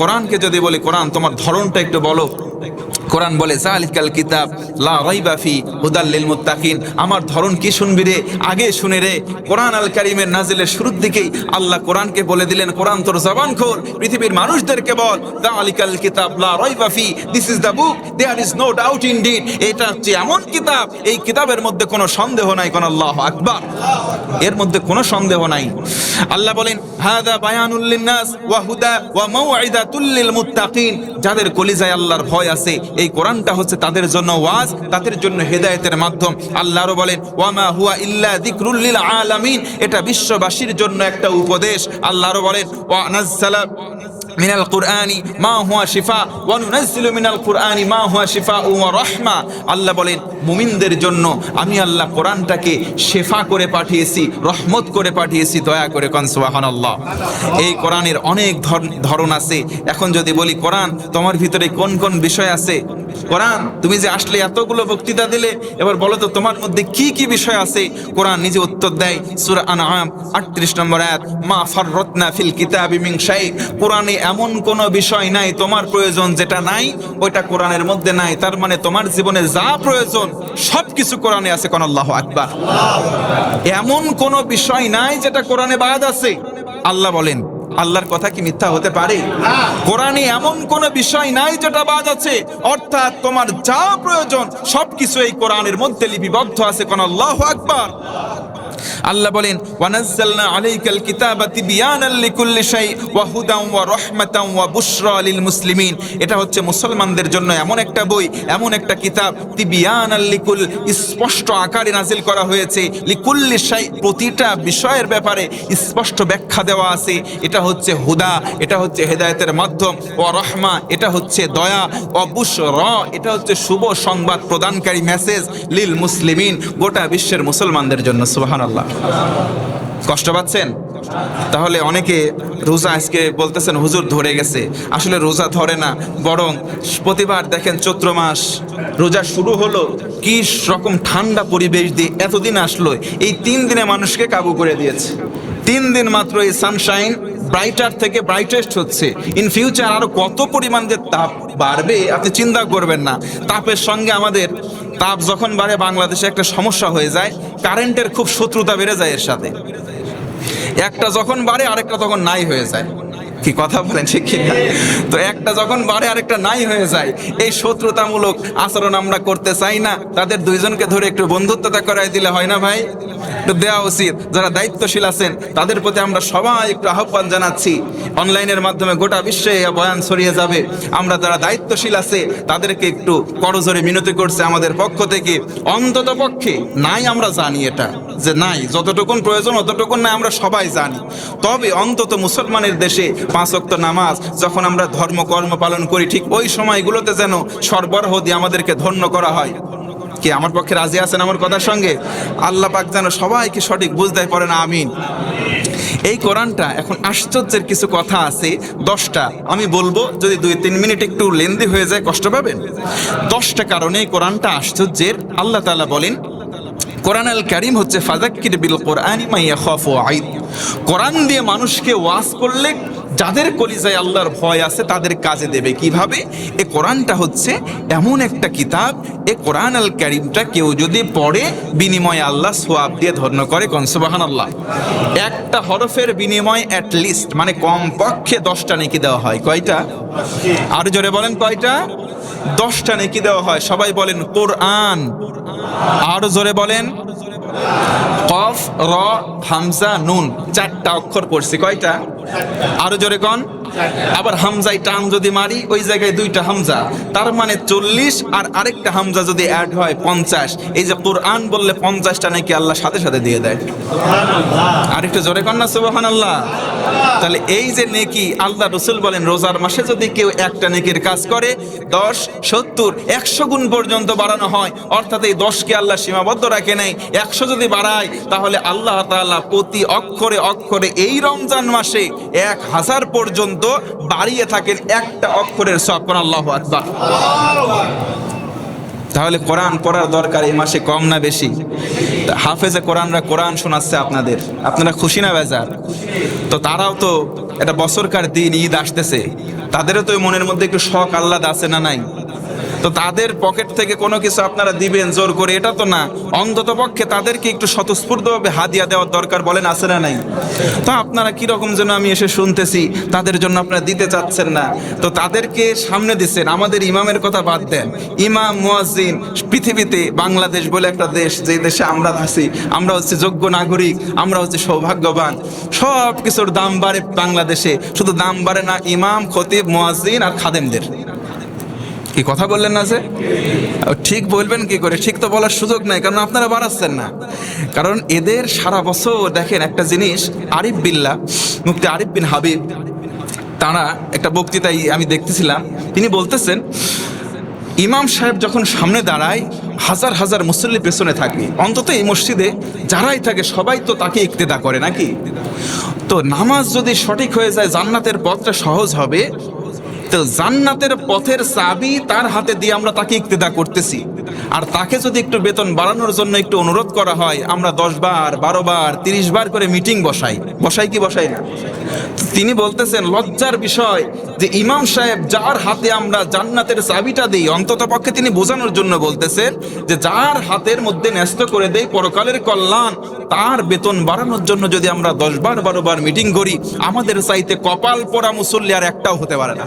কোরআনকে যদি বলি কোরআন তোমার ধরনটা একটু বলো, কোরআন বলে যালিকাল কিতাব লা রাইবা ফি হুদাল লিল মুত্তাকিন। আমার ধরন কি শুনবি রে, আগে শুনে রে। কোরআন আল কারীমের নাজিলের শুরুর দিকেই আল্লাহ কোরআনকে বলে দিলেন, কোরআন তোর জবান খোল, পৃথিবীর মানুষদেরকে বল যালিকাল কিতাব লা রাইবা ফি, this is the book there is no doubt indeed. এটা হচ্ছে এমন কিতাব, এই কিতাবের মধ্যে কোনো সন্দেহ নাই। কোন আল্লাহু আকবার, এর মধ্যে কোনো সন্দেহ নাই। আল্লাহ বলেন হাদা বায়ানুল লিন্নাস ওয়া হুদা ওয়া মাউইদাতুল লিল মুত্তাকিন। যাদের কলিজায় আল্লাহর ভয় আছে, এই কোরআনটা হচ্ছে তাদের জন্য ওয়াজ, তাদের জন্য হেদায়েতের মাধ্যম। আল্লাহ আরো বলেন ওয়া মা হুয়া ইল্লা যিকরুল লিল আলামিন, এটা বিশ্ববাসীর জন্য একটা উপদেশ। আল্লাহ আরো বলেন ওয়া নাযালা মিনাল কুরআনি মা হুয়া শিফা ওয়া নুনাজ্জিলু মিনাল কুরআনি মা হুয়া শিফা ওয়া রাহমা। আল্লাহ বলেন মুমিনদের জন্য আমি আল্লাহ কোরআনটাকে শিফা করে পাঠিয়েছি, রহমত করে পাঠিয়েছি, দয়া করে। কোন সুবহানাল্লাহ। এই কোরআনের অনেক ধরন আছে। এখন যদি বলি কোরআন তোমার ভিতরে কোন কোন বিষয় আছে, কোরআন তুমি যে আসলে এতগুলো বক্তৃতা দিলে, এবার বলো তো তোমার মধ্যে কি কি বিষয় আছে। কোরআন নিজে উত্তর দেয় সূরা আনআম 38 নম্বর আয়াত, মা ফাররাতনা ফিল কিতাবি মিন শাই। কোরআনে এমন কোনো বিষয় নাই তোমার প্রয়োজন যেটা নাই, ওইটা কোরআনের মধ্যে নাই। তার মানে তোমার জীবনে যা প্রয়োজন সবকিছু কোরআনে আছে। কোন আল্লাহু আকবার। এমন কোনো বিষয় নাই যেটা কোরআনে বাদ আছে। আল্লাহ বলেন, আল্লাহর কথা কি মিথ্যা হতে পারে? কোরআনে এমন কোন বিষয় নাই যেটা বাদ আছে, অর্থাৎ তোমার যা প্রয়োজন সবকিছু এই কোরআনের মধ্যে লিপিবদ্ধ আছে। কোন আল্লাহু আকবার। আল্লাহ বলেন ওয়ানাজ্জালনা আলাইকাল কিতাবা তিবয়ানাল লিকুল্লি শাই ওয়া হুদান ওয়া রাহমাতান ওয়া বুশরা লিল মুসলিমিন। এটা হচ্ছে মুসলমানদের জন্য এমন একটা বই, এমন একটা কিতাব, তিবয়ানাল লিকুল, স্পষ্ট আকারে নাজিল করা হয়েছে, লিকুল্লি শাই, প্রতিটা বিষয়ের ব্যাপারে স্পষ্ট ব্যাখ্যা দেওয়া আছে। এটা হচ্ছে হুদা, এটা হচ্ছে হেদায়েতের মাধ্যম, ওয়া রাহমা, এটা হচ্ছে দয়া, ওয়া বুশরা, এটা হচ্ছে শুভ সংবাদ প্রদানকারী মেসেজ, লিল মুসলিমিন, গোটা বিশ্বের মুসলমানদের জন্য। সুবহানাল্লাহ। কষ্ট পাচ্ছেন? তাহলে অনেকে রোজা আজকে বলতেছেন হুজুর ধরে গেছে। আসলে রোজা ধরে না, বরং প্রতিবার দেখেন চৈত্র মাস রোজা শুরু হলো, কি রকম ঠান্ডা পরিবেশ দিয়ে এতদিন আসলো, এই 3 দিনে মানুষকে কাবু করে দিয়েছে। 3 দিন মাত্র এই সানশাইন ব্রাইটার থেকে ব্রাইটেস্ট হচ্ছে। ইন ফিউচার আরো কত পরিমাণ যে তাপ বাড়বে আপনি চিন্তা করবেন না। তাপের সঙ্গে আমাদের তাপ যখন বাড়ে বাংলাদেশে একটা সমস্যা হয়ে যায়, কারেন্টের খুব শত্রুতা বেড়ে যায় এর সাথে। একটা যখন বাড়ে আরেকটা তখন নাই হয়ে যায়। কি কথা বলেন ঠিক কিনা? তো একটা যখন বাড়ে আরেকটা নাই হয়ে যায়। এই শত্রুতামূলক আচরণ আমরা করতে চাই না। তাদের দুইজনকে ধরে একটু বন্ধুত্বতা করাই দিলে হয় না ভাই? একটু দেওয়া উচিত। যারা দায়িত্বশীল আছেন তাদের প্রতি আমরা সবাই একটু আহ্বান জানাচ্ছি। অনলাইনের মাধ্যমে গোটা বিশ্বে বয়ান ছড়িয়ে যাবে। আমরা যারা দায়িত্বশীল আছে তাদেরকে একটু করজোরে মিনতি করছে আমাদের পক্ষ থেকে, অন্তত পক্ষে নাই আমরা জানি এটা যে নাই, যতটুকুন প্রয়োজন অতটুকুন নাই আমরা সবাই জানি। তবে অন্তত মুসলমানের দেশে 5 ওয়াক্ত নামাজ যখন আমরা ধর্মকর্ম পালন করি, ঠিক ওই সময়গুলোতে যেন সরবরাহ দিয়ে আমাদেরকে ধন্য করা হয়। কি আমার পক্ষে রাজি আছেন আমার কথার সঙ্গে? আল্লাহ পাক যেন সবাইকে সঠিক বুঝতে পারে না, আমিন। এই কোরআনটা এখন আশ্চর্যের কিছু কথা আছে 10টা আমি বলবো, যদি 2-3 মিনিট একটু লেন্দি হয়ে যায় কষ্ট পাবেন। 10টা কারণে এই কোরআনটা আশ্চর্যের। আল্লাহ তাআলা বলেন কোরআন আল কারীম হচ্ছে ফাযাক্কির বিল কোরআনি মান ইয়াখাফু ওয়াঈদ। কোরআন দিয়ে মানুষকে ওয়াজ করলে যাদের কলিজায় আল্লাহর ভয় আছে তাদের কাজে দেবে। কিভাবে? এই কোরআনটা হচ্ছে এমন একটা কিতাব, এই কোরআন আল কারীমটা কেউ যদি পড়ে বিনিময়ে আল্লাহ সওয়াব দিয়ে ধন্য করে। কোন সুবহানাল্লাহ। একটা হরফের বিনিময়ে অ্যাট লিস্ট মানে কমপক্ষে 10টা নেকি দেওয়া হয়। কয়টা? আর জোরে বলেন কয়টা? 10টা নেকি দেওয়া হয়। সবাই বলেন কোরআন। আর জোরে বলেন কফ র হামজা নুন, 4টা অক্ষর পড়ছি। কয়টা? আরো জোরে কোন? আবার হামজায় টান যদি মারি ওই জায়গায় 2টা হামজা, তার মানে 40, আর আরেকটা হামজা যদি অ্যাড হয় 50। এই যে কোরআন বললে 50টা নাকি আল্লাহ সাথে সাথে দিয়ে দেয়। আরেকটু জোরে কোন না সুবহানাল্লাহ। তাহলে এই যে নেকি, আল্লাহ রাসূল বলেন রোজার মাসে যদি কেউ একটা নেকির কাজ করে 10, 70, 100 গুণ পর্যন্ত বাড়ানো হয়। অর্থাৎ এই 10কে আল্লাহ সীমাবদ্ধ রাখে নাই। 100 যদি বাড়ায় তাহলে আল্লাহ তাআলা প্রতি অক্ষরে অক্ষরে এই রমজান মাসে 1000 পর্যন্ত বাড়িয়ে থাকেন একটা অক্ষরের সওয়াব। আল্লাহু আকবার। তাহলে কোরআন পড়ার দরকার এই মাসে কম না বেশি? হাফেজে কোরআনরা কোরআন শোনাচ্ছে আপনাদের, আপনারা খুশি না বেজার? তো তারাও তো একটা বছরকার দিন ঈদ আসতেছে, তাদেরও তো মনের মধ্যে একটু শখ আহ্লাদ আছে না নাই? তো তাদের পকেট থেকে কোনো কিছু আপনারা দিবেন জোর করে, এটা তো না। অন্তত পক্ষে তাদেরকে একটু স্বতঃস্ফূর্তভাবে হাদিয়া দেওয়ার দরকার, বলেন আছে না নাই? তো আপনারা কিরকম যেন আমি এসে শুনতেছি তাদের জন্য আপনারা দিতে চাচ্ছেন না। তো তাদেরকে সামনে দিচ্ছেন। আমাদের ইমামের কথা বাদ দেন, ইমাম মুয়াজ্জিন পৃথিবীতে বাংলাদেশ বলে একটা দেশ, যে দেশে আমরা আছি, আমরা হচ্ছে যোগ্য নাগরিক, আমরা হচ্ছে সৌভাগ্যবান। সব কিছুর দাম বাড়ে বাংলাদেশে, শুধু দাম বাড়ে না ইমাম, খতিব, মুয়াজ্জিন আর খাদেমদের। কি কথা বললেন না যে? ঠিক বলবেন কি করে? ঠিক তো বলার সুযোগ নাই, কারণ আপনারা বাড়াচ্ছেন না। কারণ এদের সারা বছর দেখেন একটা জিনিস, আরিফ বিল্লাহ, মুফতি আরিফ বিন হাবিব, তারা একটা বক্তৃতায় আমি দেখতেছিলাম, তিনি বলতেছেন ইমাম সাহেব যখন সামনে দাঁড়ায় হাজার হাজার মুসল্লি পেছনে থাকে, অন্তত এই মসজিদে যারাই থাকে সবাই তো তাকে ইক্তেদা করে নাকি? তো নামাজ যদি সঠিক হয়ে যায় জান্নাতের পথটা সহজ হবে। তো জান্নাতের পথের চাবি তার হাতে দিয়ে আমরা তাকে ইক্তেদা করতেছি, আর তাকে যদি একটু বেতন বাড়ানোর জন্য একটু অনুরোধ করা হয়, আমরা 10 বার 12 বার 30 বার করে মিটিং বসাই কি বসাই না? তিনি বলতেছেন লজ্জার বিষয় যে ইমাম সাহেব যার হাতে আমরা জান্নাতের চাবিটা দিই, অন্তত পক্ষে তিনি বোঝানোর জন্য বলতেছেন যে যার হাতের মধ্যে ন্যস্ত করে দেই পরকালের কল্যাণ, তার বেতন বাড়ানোর জন্য যদি আমরা 10 বার 12 বার মিটিং করি, আমাদের চাইতে কপাল পোড়া মুসল্লি আর একটাও হতে পারে না।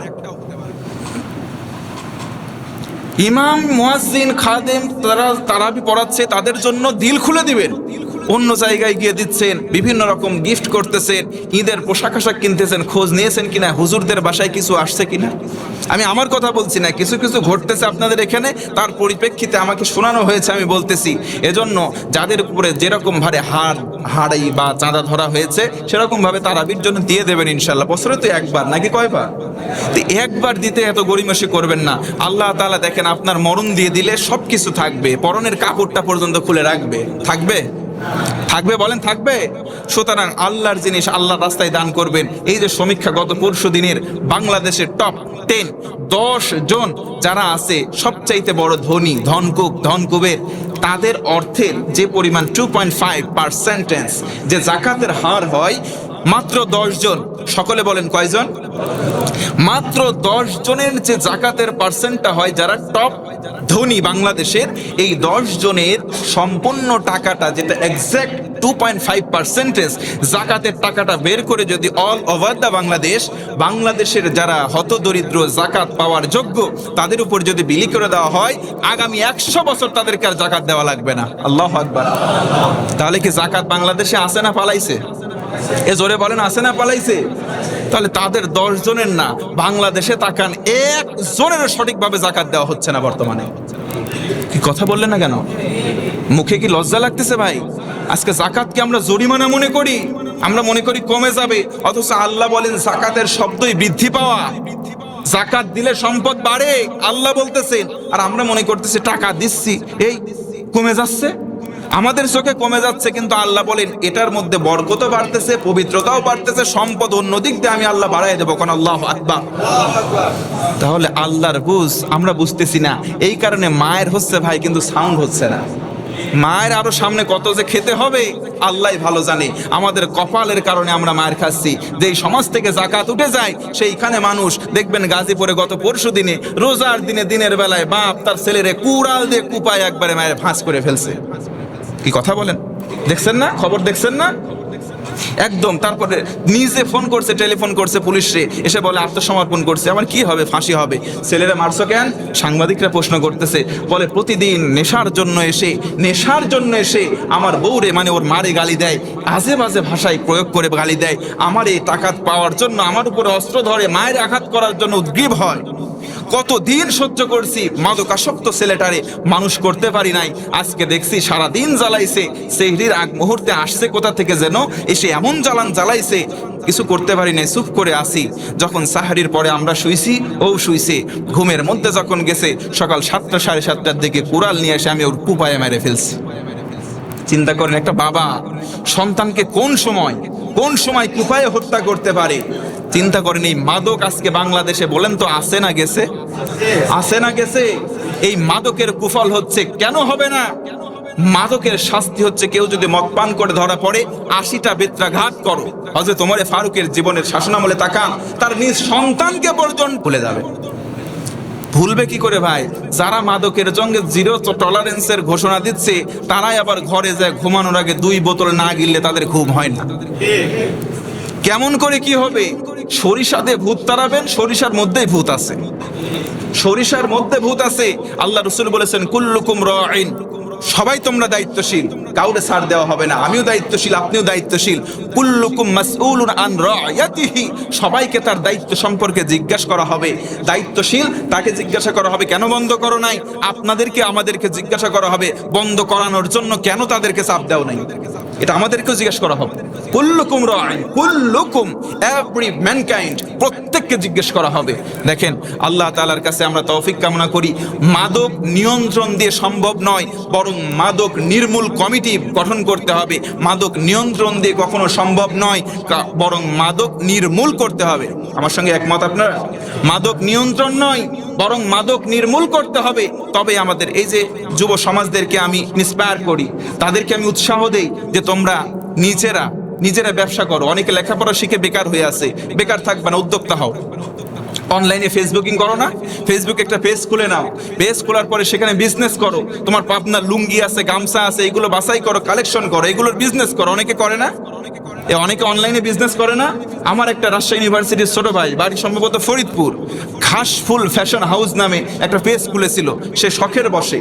ইমাম, মুয়াজ্জিন, খাদেম তারা তারাবি পড়াচ্ছে, তাদের জন্য দিল খুলে দিবেন। অন্য জায়গায় গিয়ে দিচ্ছেন, বিভিন্ন রকম গিফট করতেছেন, ঈদের পোশাক আশাক কিনতেছেন, খোঁজ নিয়েছেন কিনা হুজুরদের বাসায় কিছু আসছে কিনা? আমি আমার কথা বলছি না, কিছু কিছু ঘটতেছে আপনাদের এখানে, তার পরিপ্রেক্ষিতে আমাকে শোনানো হয়েছে, আমি বলতেছি। এজন্য যাদের উপরে যেরকম ভাবে হাড়াই বা চাঁদা ধরা হয়েছে, সেরকম ভাবে তারাবির জন্য দিয়ে দেবেন ইনশাল্লাহ। বছরে তো একবার নাকি কয়বার? তো একবার দিতে এত গরিমাসি করবেন না। আল্লাহ তাআলা দেখেন আপনার মরণ দিয়ে দিলে সব কিছু থাকবে, পরনের কাপড়টা পর্যন্ত খুলে রাখবে। থাকবে বলেন, থাকবে? সুতরাং আল্লাহর জিনিস আল্লাহর রাস্তায় দান করবেন। এই যে সমীক্ষা গত পরশু দিনের, বাংলাদেশের টপ 10 জন যারা আছে সবচাইতে বড় ধনী, ধনকুবের, তাদের অর্থের যে পরিমাণ 2.5% যে জাকাতের হার হয়, মাত্র 10 জন। সকলে বলেন কয়জন? মাত্র 10 জনের যে জাকাতের পার্সেন্টটা হয়, যারা টপ ধনী বাংলাদেশের, এই 10 জনের সম্পূর্ণ টাকাটা, যেটা এক্সাক্ট 2.5% জাকাতের টাকাটা বের করে যদি অল ওভার দা বাংলাদেশের যারা হতদরিদ্র জাকাত পাওয়ার যোগ্য, তাদের উপর যদি বিলি করে দেওয়া হয়, আগামী 100 বছর তাদেরকে আর জাকাত দেওয়া লাগবে না। আল্লাহু আকবার। তাহলে কি জাকাত বাংলাদেশে আছে না পালাইছে? এ জোরে বলেন, আছে না পালাইছে? তাহলে তাদের 10 জনের না, বাংলাদেশে তাকান 1 জনেরও সঠিকভাবে জাকাত দেওয়া হচ্ছে না বর্তমানে। কি কথা বললেন না কেন? মুখে কি লজ্জা লাগতেছে ভাই? আজকে জাকাতকে আমরা জরিমানা মনে করি, আমরা মনে করি কমে যাবে, অথচ আল্লাহ বলেন জাকাতের শব্দই বৃদ্ধি পাওয়া। জাকাত দিলে সম্পদ বাড়ে আল্লাহ বলতেছেন, আর আমরা মনে করতেছি টাকা দিচ্ছি এই কমে যাচ্ছে, আমাদের চোখে কমে যাচ্ছে, কিন্তু আল্লাহ বলেন এটার মধ্যে বরকতও বাড়তেছে, পবিত্রতাও বাড়তেছে, সম্পদ অন্যদিক দিয়ে আমি আল্লাহ বাড়াই দেবো। কোন আল্লাহু আকবার। তাহলে আল্লাহর বুঝ আমরা বুঝতেছি না, এই কারণে মায়ের হচ্ছে ভাই, কিন্তু সাউন্ড হচ্ছে না। মায়ের আরো সামনে কত যে খেতে হবে আল্লাহ ভালো জানে। আমাদের কপালের কারণে আমরা মায়ের খাচ্ছি। যেই সমাজ থেকে জাকাত উঠে যায়, সেইখানে মানুষ দেখবেন গাজীপুরে গত পরশু দিনে রোজার দিনে দিনের বেলায় বাপ তার ছেলেরে কুড়াল দিয়ে কুপায় একবারে মায়ের ভাঁজ করে ফেলছে। কি কথা বলেন? দেখছেন না? খবর দেখছেন না? একদম। তারপরে নিজে ফোন করছে, টেলিফোন করছে পুলিশে, এসে বলে আত্মসমর্পণ করছে। আমার কি হবে? ফাঁসি হবে। ছেলেরা মারছো কেন? সাংবাদিকরা প্রশ্ন করতেছে, বলে প্রতিদিন নেশার জন্য এসে আমার বউরে, মানে ওর মারে গালি দেয়, আজে বাজে ভাষায় প্রয়োগ করে গালি দেয়, আমার এই টাকাত পাওয়ার জন্য আমার উপরে অস্ত্র ধরে মায়ের আঘাত করার জন্য উদ্গ্রীব হয়। কতদিন সহ্য করছি, মাদকাসক্ত ছেলেটারে মানুষ করতে পারি নাই। আজকে দেখছি সারাদিন জ্বালাইছে, সেহরির আগ মুহূর্তে আসছে কোথা থেকে যেন এসে এমন জ্বালাইছে, কিছু করতে পারি নাই, চুপ করে আসি। যখন সাহারির পরে আমরা শুইছি, ও শুইছে। ঘুমের মধ্যে যখন গেছে, সকাল 7টা 7:30টার দিকে কুড়াল নিয়ে এসে আমি ওর কুপায়ে মেরে ফেলছি। চিন্তা করেন, একটা বাবা সন্তানকে কোন সময় কুপায়ে হত্যা করতে পারে। চিন্তা করেন, এই মাদক আজকে বাংলাদেশে বলেন তো আছে না গেছে? এই মাদকের কুফল হচ্ছে, কেন হবে না? মাদকের শাস্তি হচ্ছে কেউ যদি মদ পান করে ধরা পড়ে 80টা বেত্রাঘাত করো। হযরত ওমর ফারুকের জীবনের শাসনামলে তাকান, তার নিজ সন্তানকে পর্যন্ত ভুলে যাবে। ভুলবে কি করে ভাই? যারা মাদকের সঙ্গে জিরো টলারেন্সের ঘোষণা দিচ্ছে তারাই আবার ঘরে যায় ঘুমানোর আগে 2 বোতল না গিললে তাদের ঘুম হয় না। কেমন করে কি হবে? সরিষা দিয়ে ভূত তাড়াবেন, সরিষার মধ্যেই ভূত আছে, সরিষার মধ্যে ভূত আছে। আল্লাহ রাসূল বলেছেন কুল্লুকুম রাঈন, সবাই তোমরা দায়িত্বশীল, কাউরে ছাড় দেওয়া হবে না। আমিও দায়িত্বশীল, আপনিও দায়িত্বশীল। কুল্লুকুম মাসউলুন আন রায়াতিহি, সবাইকে তার দায়িত্ব সম্পর্কে জিজ্ঞাসা করা হবে। দায়িত্বশীল তাকে জিজ্ঞাসা করা হবে কেন বন্ধ করো নাই, আপনাদেরকে আমাদেরকে জিজ্ঞাসা করা হবে বন্ধ করানোর জন্য কেন তাদেরকে চাপ দেও নাই, এটা আমাদেরকেও জিজ্ঞাসা করা হবে। কুল্লুকুম রাঈন, কুল্লুকুম, এভরি ম্যানকাইন্ড, প্রত্যেককে জিজ্ঞেস করা হবে। দেখেন, আল্লাহ তাআলার কাছে আমরা তৌফিক কামনা করি। মাদক নিয়ন্ত্রণ দিয়ে সম্ভব নয়, বরং মাদক নির্মূল কমিটি গঠন করতে হবে। মাদক নিয়ন্ত্রণ দিয়ে কখনো সম্ভব নয়, বরং মাদক নির্মূল করতে হবে। আমার সঙ্গে একমত আপনারা? মাদক নিয়ন্ত্রণ নয়, বরং মাদক নির্মূল করতে হবে। তবে আমাদের এই যে যুব সমাজদেরকে আমি ইন্সপায়ার করি, তাদেরকে আমি উৎসাহ দেই যে তোমরা নিজেরা ব্যবসা করো। অনেকে লেখাপড়া শিখে বেকার হয়ে আছে, বেকার থাকবে না, উদ্যোক্তা হও। অনলাইনে ফেসবুকিং করো না, ফেসবুক একটা পেজ খুলে নাও, পেজ খোলার পরে সেখানে বিজনেস করো। তোমার পাবনার লুঙ্গি আছে, গামছা আছে, এগুলো বাছাই করো, কালেকশন করো, এগুলোর বিজনেস করো। অনেকে করে না, অনেকে অনলাইনে বিজনেস করে না। আমার একটা রাজশাহী ইউনিভার্সিটির ছোট ভাই, বাড়ি সম্ভবত ফরিদপুর, ঘাসফুল ফ্যাশন হাউস নামে একটা পেজ খুলেছিল। সে শখের বসে,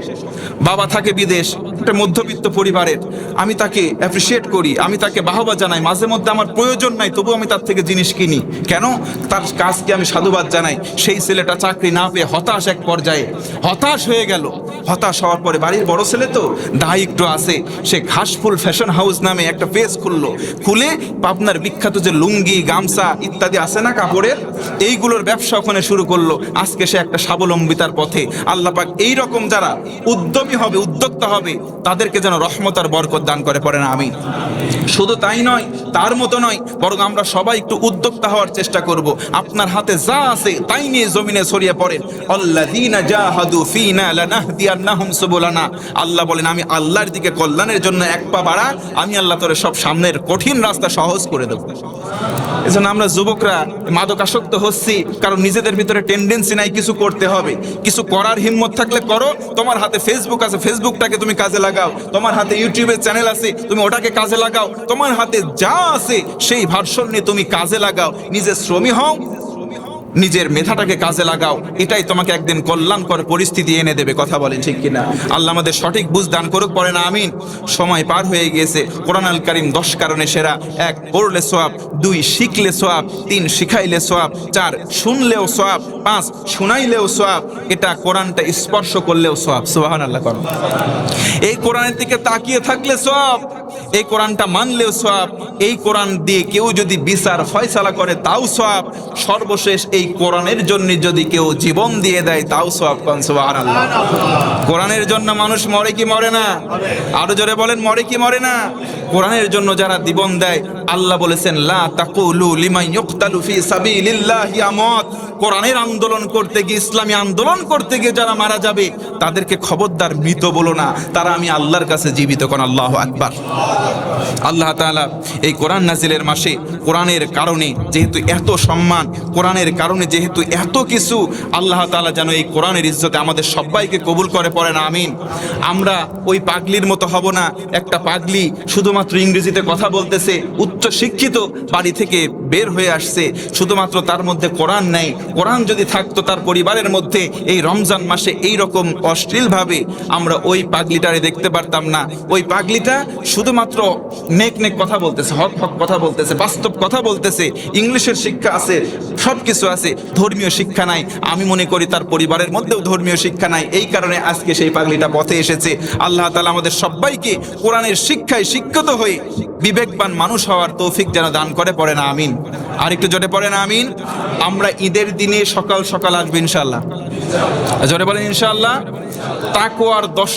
বাবা থাকে বিদেশ, একটা মধ্যবিত্ত পরিবারের। আমি তাকে অ্যাপ্রিসিয়েট করি, আমি তাকে বাহবা জানাই। মাঝে মধ্যে আমার প্রয়োজন নাই, তবু আমি তার থেকে জিনিস কিনি। কেন? তার কাজকে আমি সাধুবাদ জানাই। সেই ছেলেটা চাকরি না পেয়ে হতাশ, এক পর্যায়ে হতাশ হয়ে গেল। হতাশ হওয়ার পরে, বাড়ির বড় ছেলে তো, দায় একটু আছে, সে ঘাসফুল ফ্যাশন হাউস নামে একটা পেজ খুললো। খুলে আপনার বিখ্যাত যে লুঙ্গি, গামছা ইত্যাদি আছে না কাপড়ের, এইগুলোর ব্যবসা ওখানে শুরু করলো। আজকে সে একটা স্বাবলম্বিতার পথে। আল্লাহ পাক এইরকম যারা উদ্যমী হবে, উদ্যোক্তা হবে, তাদেরকে যেন রহমত আর বরকত দান করে, পড়ে না আমি। শুধু তাই নয়, তার মতো নয়, বরং আমরা সবাই একটু উদ্যোক্তা হওয়ার চেষ্টা করব। আপনার হাতে যা আছে তাই নিয়ে জমিনে ছড়িয়ে পড়েন। আল্লাযীনা জাহাদু ফীনা লানাহদিয়ান্নাহুম সুবুলানা। আল্লাহ বলেন, আমি আল্লাহর দিকে কল্যাণের জন্য এক পা বাড়া, আমি আল্লাহ তোরে সব সামনের কঠিন রাস্তা সহজ করে দেব। এজন্য আমরা যুবকরা মাদকাসক্ত হচ্ছি, কারণ নিজেদের ভিতরে টেন্ডেন্সি নাই কিছু করতে হবে। কিছু করার হিম্মত থাকলে করো। তোমার হাতে ফেসবুক আছে, ফেসবুকটাকে তুমি কাজে লাগাও। তোমার হাতে ইউটিউবের চ্যানেল আছে, তুমি ওটাকে কাজে লাগাও। তোমার হাতে যা আছে সেই ভার্সন নিয়ে তুমি কাজে লাগাও। নিজের শ্রমী হও, নিজের মেধাটাকে কাজে লাগাও। এটাই তোমাকে একদিন কল্যাণকর পরিস্থিতি এনে দেবে। কথা বলেন ঠিক কিনা? আল্লাহ আমাদের সঠিক বুঝ দান করুক, পড়ে না আমিন। সময় পার হয়ে গিয়েছে। কোরআন আল কারীম 10 কারণে সেরা। 1 পড়লে সওয়াব, 2 শিখলে সওয়াব, 3 শিখাইলে সওয়াব, 4 শুনলেও সওয়াব, 5 শুনাইলেও সওয়াব। এটা কোরআনটা স্পর্শ করলেও সওয়াব। সুবহানাল্লাহ করুন। এই কোরআনের দিকে তাকিয়ে থাকলে সওয়াব, এই কোরআনটা মানলেও সওয়াব। এই কোরআন দিয়ে কেউ যদি বিচার ফয়সালা করে তাও সওয়াব। সর্বশেষ এই কোরআনের জন্য যদি কেউ জীবন দিয়ে দেয় তাও সওয়াব। সুবহানাল্লাহ। কোরআনের জন্য মানুষ মরে কি মরে না? আরো জোরে বলেন, মরে কি মরে না? কোরআনের জন্য যারা জীবন দেয়, আল্লাহ বলেছেন লা তাকুলু লিমান ইউকতালু ফি সাবিলিল্লাহি আমওয়াত। কোরআনের আন্দোলন করতে গিয়ে, ইসলামী আন্দোলন করতে গিয়ে যারা মারা যাবে তাদেরকে খবরদার মৃত বলো না, তারা আমি আল্লাহর কাছে জীবিত। কোন আল্লাহু আকবার। আল্লাহ তাআলা এই কোরআন নাজিলের মাসে কোরআনের কারণে যেহেতু এত সম্মান, কোরআনের কারণে যেহেতু এত কিছু, আল্লাহ তাআলা যেন এই কোরআনের ইজ্জতে আমাদের সবাইকে কবুল করে, পড়েন আমিন। আমরা ওই পাগলির মতো হব না। একটা পাগলি শুধুমাত্র ইংরেজিতে কথা বলতেছে, উচ্চ শিক্ষিত, বাড়ি থেকে বের হয়ে আসছে, শুধুমাত্র তার মধ্যে কোরআন নেই। কোরআন যদি থাকতো তার পরিবারের মধ্যে, এই রমজান মাসে এই রকম অশ্লীলভাবে আমরা ওই পাগলিটারে দেখতে পারতাম না। ওই পাগলিটা শুধুমাত্র নেক নেক কথা বলতেছে, হক হক কথা বলতেছে, বাস্তব কথা বলতেছে, ইংলিশের শিক্ষা আছে, সব কিছু আছে, ধর্মীয় শিক্ষা নাই। আমি মনে করি তার পরিবারের মধ্যেও ধর্মীয় শিক্ষা নাই। এই কারণে আজকে সেই পাগলিটা পথে এসেছে। আল্লাহ তাআলা আমাদের সবাইকে কোরআনের শিক্ষায় শিক্ষিত হয়ে বিবেকবান মানুষ হওয়ার তৌফিক যেন দান করে, পড়ে না আমিন। আর একটু জোরে পড়ে না আমিন। আমরা ঈদের দিনে সকাল সকাল আসবো ইনশাআল্লাহ। জোরে বলেন ইনশাআল্লাহ। তাকওয়ার 10